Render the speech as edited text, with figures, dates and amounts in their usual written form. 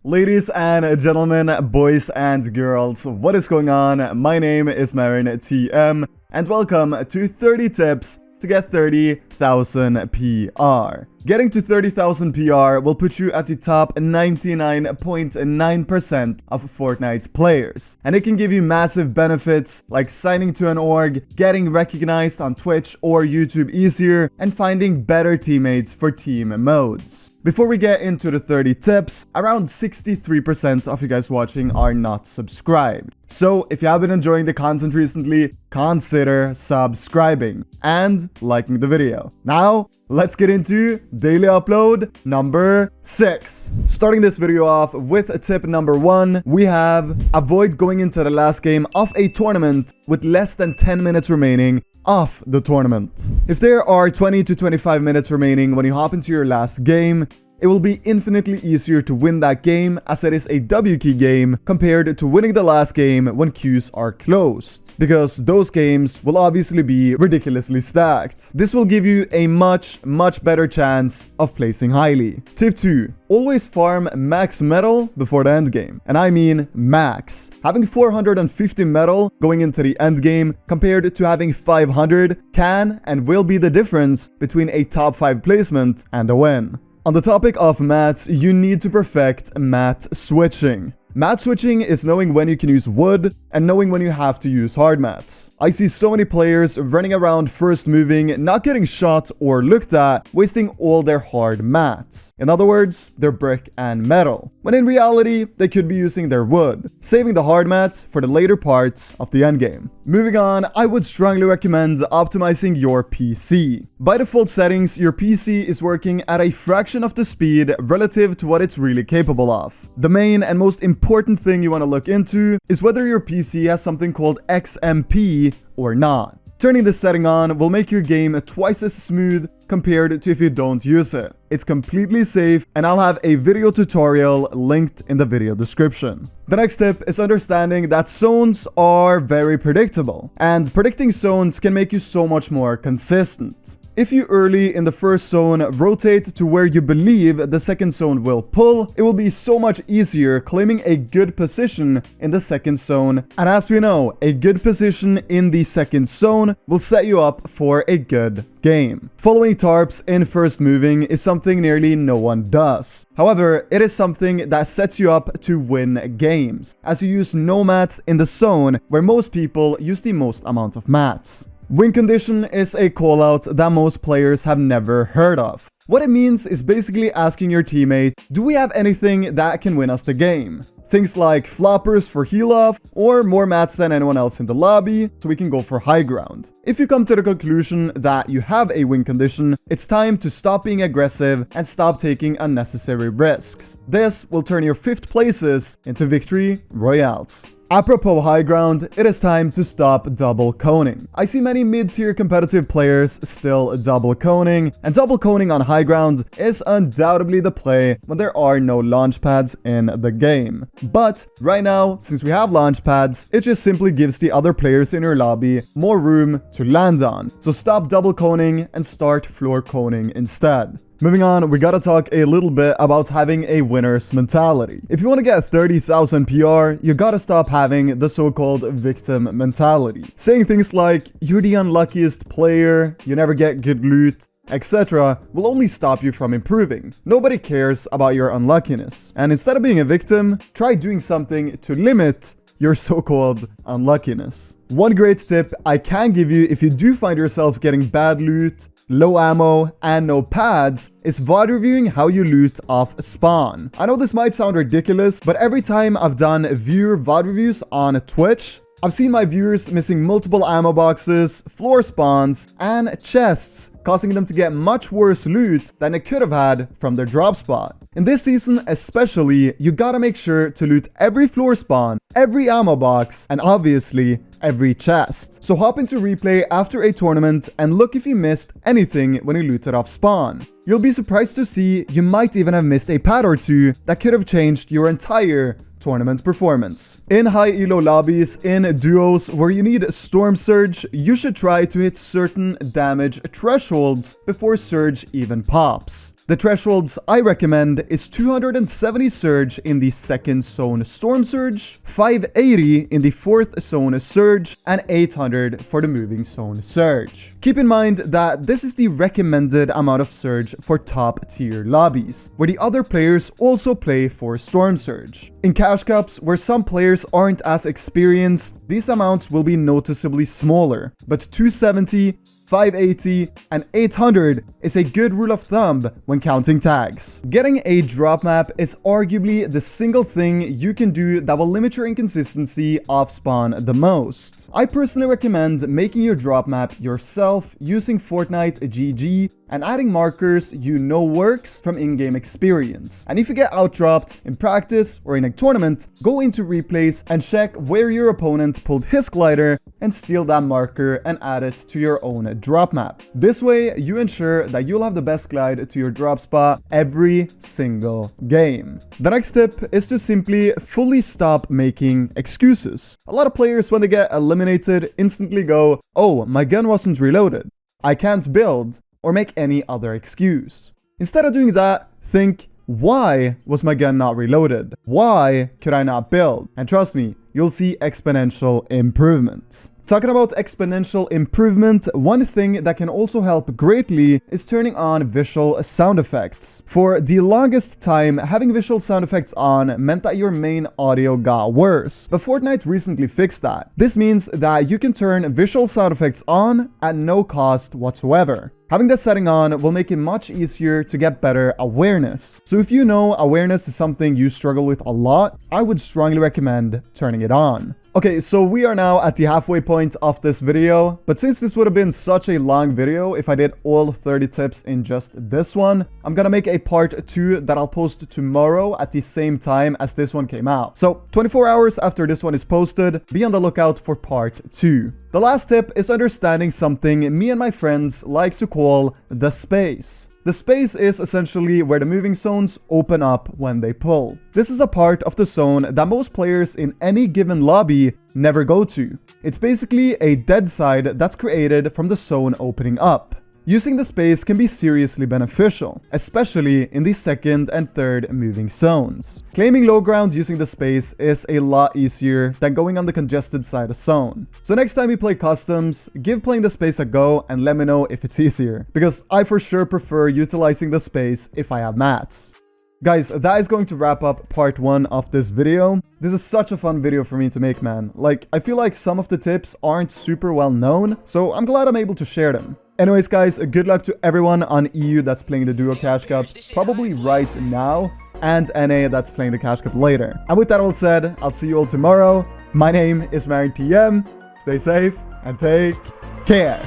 Ladies and gentlemen, boys and girls, what is going on? My name is M1K3 and welcome to 30 tips to get 30,000 PR. Getting to 30,000 PR will put you at the top 99.9% of Fortnite players. And it can give you massive benefits like signing to an org, getting recognized on Twitch or YouTube easier, and finding better teammates for team modes. Before we get into the 30 tips, around 63% of you guys watching are not subscribed. So if you have been enjoying the content recently, consider subscribing and liking the video. Now, let's get into daily upload number 6. Starting this video off with tip number 1, we have avoid going into the last game of a tournament with less than 10 minutes remaining of the tournament. If there are 20 to 25 minutes remaining when you hop into your last game, it will be infinitely easier to win that game as it is a W key game compared to winning the last game when queues are closed, because those games will obviously be ridiculously stacked. This will give you a much better chance of placing highly. Tip 2. Always farm max metal before the end game. And I mean max. Having 450 metal going into the end game compared to having 500 can and will be the difference between a top 5 placement and a win. On the topic of mats, you need to perfect mat switching. Mat switching is knowing when you can use wood and knowing when you have to use hard mats. I see so many players running around first moving, not getting shot or looked at, wasting all their hard mats. In other words, their brick and metal. When in reality, they could be using their wood, saving the hard mats for the later parts of the endgame. Moving on, I would strongly recommend optimizing your PC. By default settings, your PC is working at a fraction of the speed relative to what it's really capable of. The main and most important thing you want to look into is whether your PC has something called XMP or not. Turning this setting on will make your game twice as smooth compared to if you don't use it. It's completely safe, and I'll have a video tutorial linked in the video description. The next tip is understanding that zones are very predictable, and predicting zones can make you so much more consistent. If you early in the first zone rotate to where you believe the second zone will pull, it will be so much easier claiming a good position in the second zone. And as we know, a good position in the second zone will set you up for a good game. Following tarps in first moving is something nearly no one does. However, it is something that sets you up to win games, as you use no mats in the zone where most people use the most amount of mats. Win condition is a callout that most players have never heard of. What it means is basically asking your teammate, do we have anything that can win us the game? Things like floppers for heal off, or more mats than anyone else in the lobby, so we can go for high ground. If you come to the conclusion that you have a win condition, it's time to stop being aggressive and stop taking unnecessary risks. This will turn your 5th places into victory royales. Apropos high ground, it is time to stop double coning. I see many mid-tier competitive players still double coning, and double coning on high ground is undoubtedly the play when there are no launch pads in the game. But right now, since we have launch pads, it just simply gives the other players in your lobby more room to land on. So stop double coning and start floor coning instead. Moving on, we gotta talk a little bit about having a winner's mentality. If you want to get 30,000 PR, you gotta stop having the so-called victim mentality. Saying things like, you're the unluckiest player, you never get good loot, etc. will only stop you from improving. Nobody cares about your unluckiness. And instead of being a victim, try doing something to limit your so-called unluckiness. One great tip I can give you if you do find yourself getting bad loot, low ammo, and no pads is VOD reviewing how you loot off spawn. I know this might sound ridiculous, but every time I've done viewer VOD reviews on Twitch, I've seen my viewers missing multiple ammo boxes, floor spawns, and chests, causing them to get much worse loot than they could have had from their drop spot. In this season especially, you gotta make sure to loot every floor spawn, every ammo box, and obviously every chest. So hop into replay after a tournament and look if you missed anything when you looted off spawn. You'll be surprised to see you might even have missed a pad or two that could have changed your entire tournament performance. In high elo lobbies, in duos where you need Storm Surge, you should try to hit certain damage thresholds before Surge even pops. The thresholds I recommend is 270 surge in the second zone storm surge, 580 in the fourth zone surge, and 800 for the moving zone surge. Keep in mind that this is the recommended amount of surge for top tier lobbies, where the other players also play for storm surge. In cash cups, where some players aren't as experienced, these amounts will be noticeably smaller, but 270, 580, and 800 is a good rule of thumb when counting tags. Getting a drop map is arguably the single thing you can do that will limit your inconsistency off spawn the most. I personally recommend making your drop map yourself using Fortnite GG and adding markers you know works from in-game experience. And if you get outdropped in practice or in a tournament, go into replays and check where your opponent pulled his glider and steal that marker and add it to your own drop map. This way, you ensure that you'll have the best glide to your drop spot every single game. The next tip is to simply fully stop making excuses. A lot of players, when they get eliminated, instantly go, "Oh, my gun wasn't reloaded. I can't build," or make any other excuse. Instead of doing that, think, why was my gun not reloaded? Why could I not build? And trust me, you'll see exponential improvement. Talking about exponential improvement, one thing that can also help greatly is turning on visual sound effects. For the longest time, having visual sound effects on meant that your main audio got worse, but Fortnite recently fixed that. This means that you can turn visual sound effects on at no cost whatsoever. Having that setting on will make it much easier to get better awareness. So if you know awareness is something you struggle with a lot, I would strongly recommend turning it on. Okay, so we are now at the halfway point of this video, but since this would have been such a long video if I did all 30 tips in just this one, I'm gonna make a part 2 that I'll post tomorrow at the same time as this one came out. So 24 hours after this one is posted, be on the lookout for part 2. The last tip is understanding something me and my friends like to call the space. The space is essentially where the moving zones open up when they pull. This is a part of the zone that most players in any given lobby never go to. It's basically a dead side that's created from the zone opening up. Using the space can be seriously beneficial, especially in the second and third moving zones. Claiming low ground using the space is a lot easier than going on the congested side of zone. So next time you play customs, give playing the space a go and let me know if it's easier, because I for sure prefer utilizing the space if I have mats. Guys, that is going to wrap up part 1 of this video. This is such a fun video for me to make, man. Like, I feel like some of the tips aren't super well known, so I'm glad I'm able to share them. Anyways, guys, good luck to everyone on EU that's playing the Duo Cash Cup, probably right now, and NA that's playing the Cash Cup later. And with that all said, I'll see you all tomorrow. My name is M1K3 Editz. Stay safe and take care.